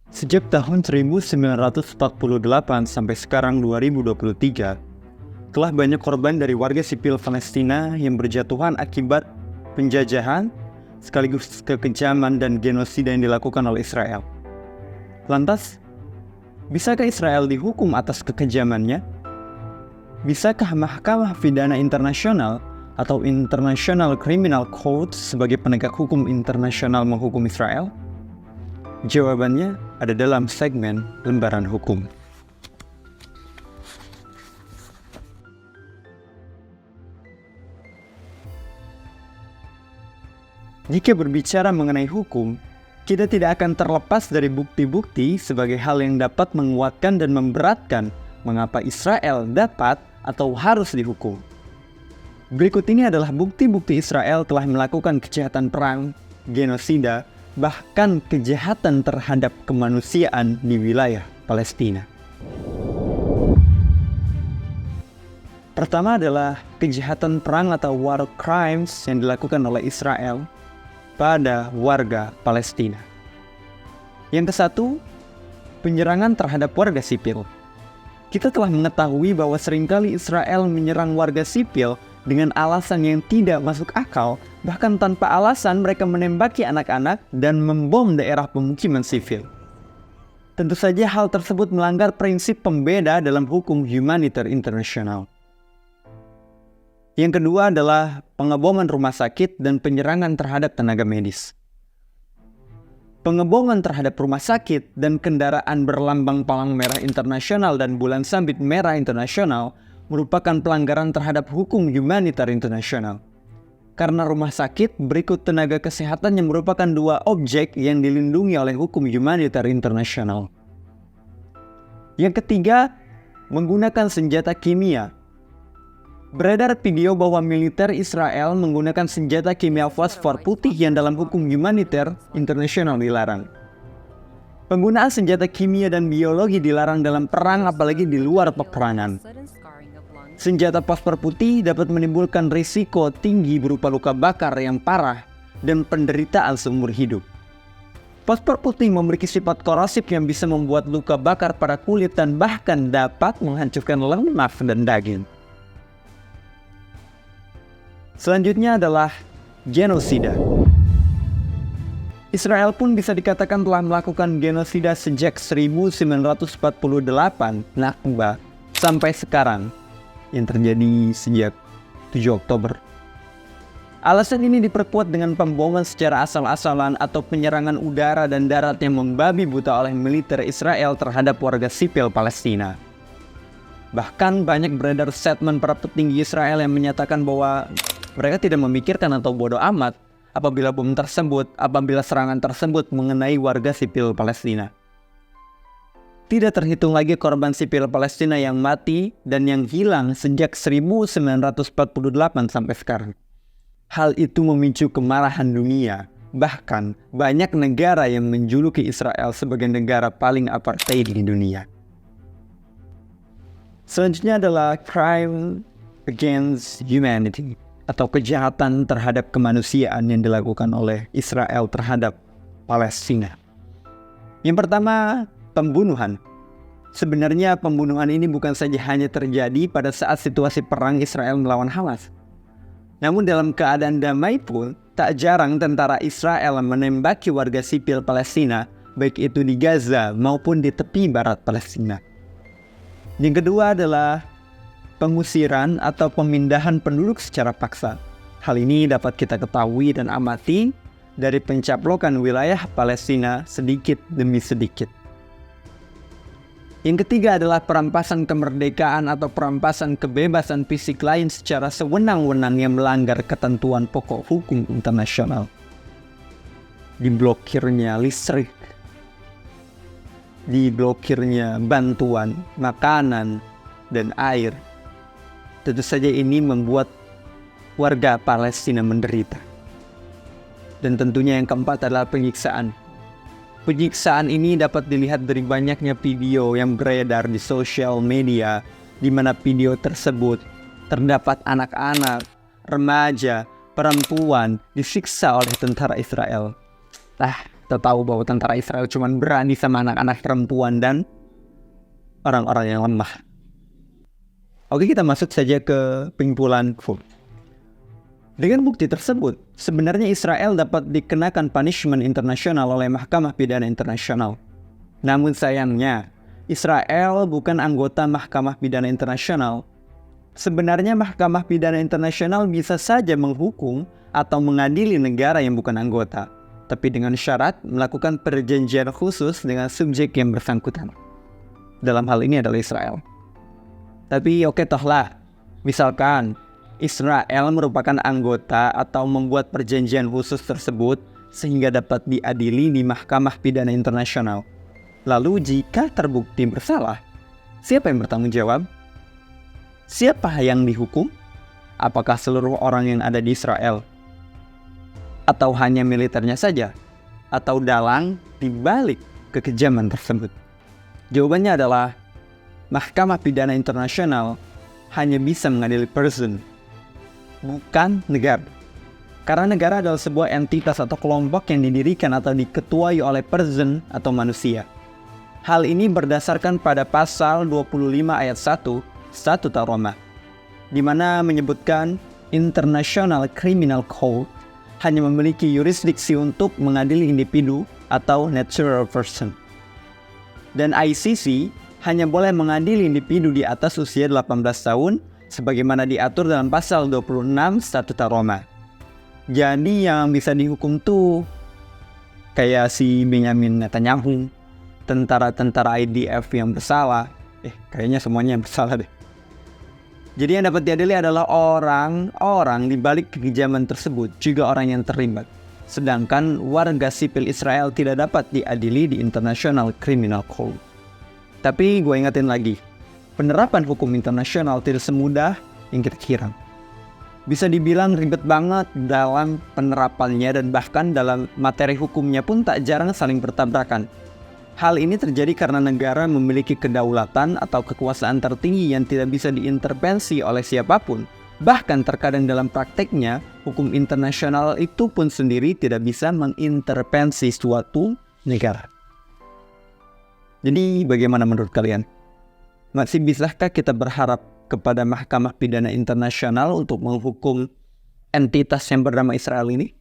Sejak tahun 1948 sampai sekarang 2023, telah banyak korban dari warga sipil Palestina yang berjatuhan akibat penjajahan, sekaligus kekejaman dan genosida yang dilakukan oleh Israel. Lantas, bisakah Israel dihukum atas kekejamannya? Bisakah Mahkamah Pidana Internasional atau International Criminal Court sebagai penegak hukum internasional menghukum Israel? Jawabannya ada dalam segmen Lembaran Hukum. Jika berbicara mengenai hukum, kita tidak akan terlepas dari bukti-bukti sebagai hal yang dapat menguatkan dan memberatkan mengapa Israel dapat atau harus dihukum. Berikut ini adalah bukti-bukti Israel telah melakukan kejahatan perang, genosida, bahkan kejahatan terhadap kemanusiaan di wilayah Palestina. Pertama adalah kejahatan perang atau war crimes yang dilakukan oleh Israel pada warga Palestina. Yang kesatu, penyerangan terhadap warga sipil. Kita telah mengetahui bahwa seringkali Israel menyerang warga sipil dengan alasan yang tidak masuk akal, bahkan tanpa alasan mereka menembaki anak-anak dan membom daerah pemukiman sipil. Tentu saja hal tersebut melanggar prinsip pembeda dalam hukum humaniter internasional. Yang kedua adalah pengeboman rumah sakit dan penyerangan terhadap tenaga medis. Pengeboman terhadap rumah sakit dan kendaraan berlambang palang merah internasional dan bulan sabit merah internasional merupakan pelanggaran terhadap hukum humaniter internasional. Karena rumah sakit berikut tenaga kesehatan yang merupakan dua objek yang dilindungi oleh hukum humaniter internasional. Yang ketiga, menggunakan senjata kimia. Beredar video bahwa militer Israel menggunakan senjata kimia fosfor putih yang dalam hukum humaniter internasional dilarang. Penggunaan senjata kimia dan biologi dilarang dalam perang, apalagi di luar peperangan. Senjata fosfor putih dapat menimbulkan risiko tinggi berupa luka bakar yang parah dan penderitaan seumur hidup. Fosfor putih memiliki sifat korosif yang bisa membuat luka bakar pada kulit dan bahkan dapat menghancurkan lemak dan daging. Selanjutnya adalah genosida. Israel pun bisa dikatakan telah melakukan genosida sejak 1948 Nakba sampai sekarang, yang terjadi sejak 7 Oktober. Alasan ini diperkuat dengan pemboman secara asal-asalan atau penyerangan udara dan darat yang membabi buta oleh militer Israel terhadap warga sipil Palestina. Bahkan banyak beredar statement para petinggi Israel yang menyatakan bahwa mereka tidak memikirkan atau bodoh amat apabila serangan tersebut mengenai warga sipil Palestina. Tidak terhitung lagi korban sipil Palestina yang mati dan yang hilang sejak 1948 sampai sekarang. Hal itu memicu kemarahan dunia. Bahkan banyak negara yang menjuluki Israel sebagai negara paling apartheid di dunia. Selanjutnya adalah crime against humanity atau kejahatan terhadap kemanusiaan yang dilakukan oleh Israel terhadap Palestina. Yang pertama, pembunuhan. Sebenarnya pembunuhan ini bukan saja hanya terjadi pada saat situasi perang Israel melawan Hamas. Namun dalam keadaan damai pun, tak jarang tentara Israel menembaki warga sipil Palestina, baik itu di Gaza maupun di tepi barat Palestina. Yang kedua adalah pengusiran atau pemindahan penduduk secara paksa. Hal ini dapat kita ketahui dan amati dari pencaplokan wilayah Palestina sedikit demi sedikit. Yang ketiga adalah perampasan kemerdekaan atau perampasan kebebasan fisik lain secara sewenang-wenang yang melanggar ketentuan pokok hukum internasional. Diblokirnya listrik, diblokirnya bantuan makanan dan air. Tentu saja ini membuat warga Palestina menderita. Dan tentunya yang keempat adalah penyiksaan. Penyiksaan ini dapat dilihat dari banyaknya video yang beredar di sosial media, di mana video tersebut terdapat anak-anak, remaja, perempuan disiksa oleh tentara Israel. Kita tahu bahwa tentara Israel cuma berani sama anak-anak, perempuan, dan orang-orang yang lemah. Oke, kita masuk saja ke penyimpulan. Dengan bukti tersebut, sebenarnya Israel dapat dikenakan punishment internasional oleh Mahkamah Pidana Internasional. Namun sayangnya, Israel bukan anggota Mahkamah Pidana Internasional. Sebenarnya Mahkamah Pidana Internasional bisa saja menghukum atau mengadili negara yang bukan anggota, tapi dengan syarat melakukan perjanjian khusus dengan subjek yang bersangkutan. Dalam hal ini adalah Israel. Tapi oke tohlah, misalkan Israel merupakan anggota atau membuat perjanjian khusus tersebut sehingga dapat diadili di Mahkamah Pidana Internasional. Lalu jika terbukti bersalah, siapa yang bertanggung jawab? Siapa yang dihukum? Apakah seluruh orang yang ada di Israel? Atau hanya militernya saja? Atau dalang di balik kekejaman tersebut? Jawabannya adalah Mahkamah Pidana Internasional hanya bisa mengadili person, bukan negara. Karena negara adalah sebuah entitas atau kelompok yang didirikan atau diketuai oleh person atau manusia. Hal ini berdasarkan pada pasal 25 ayat 1 Statuta Roma, di mana menyebutkan International Criminal Code hanya memiliki yurisdiksi untuk mengadili individu atau natural person. Dan ICC hanya boleh mengadili individu di atas usia 18 tahun sebagaimana diatur dalam pasal 26 Statuta Roma. Jadi yang bisa dihukum tuh kayak si Benjamin Netanyahu, tentara-tentara IDF yang bersalah. Kayaknya semuanya yang bersalah deh. Jadi yang dapat diadili adalah orang-orang di balik kekejaman tersebut, juga orang yang terlibat. Sedangkan warga sipil Israel tidak dapat diadili di International Criminal Code. Tapi gue ingetin lagi, penerapan hukum internasional tidak semudah yang kita kira. Bisa dibilang ribet banget dalam penerapannya dan bahkan dalam materi hukumnya pun tak jarang saling bertabrakan. Hal ini terjadi karena negara memiliki kedaulatan atau kekuasaan tertinggi yang tidak bisa diintervensi oleh siapapun. Bahkan terkadang dalam prakteknya, hukum internasional itu pun sendiri tidak bisa mengintervensi suatu negara. Jadi bagaimana menurut kalian? Masih bisakah kita berharap kepada Mahkamah Pidana Internasional untuk menghukum entitas yang bernama Israel ini?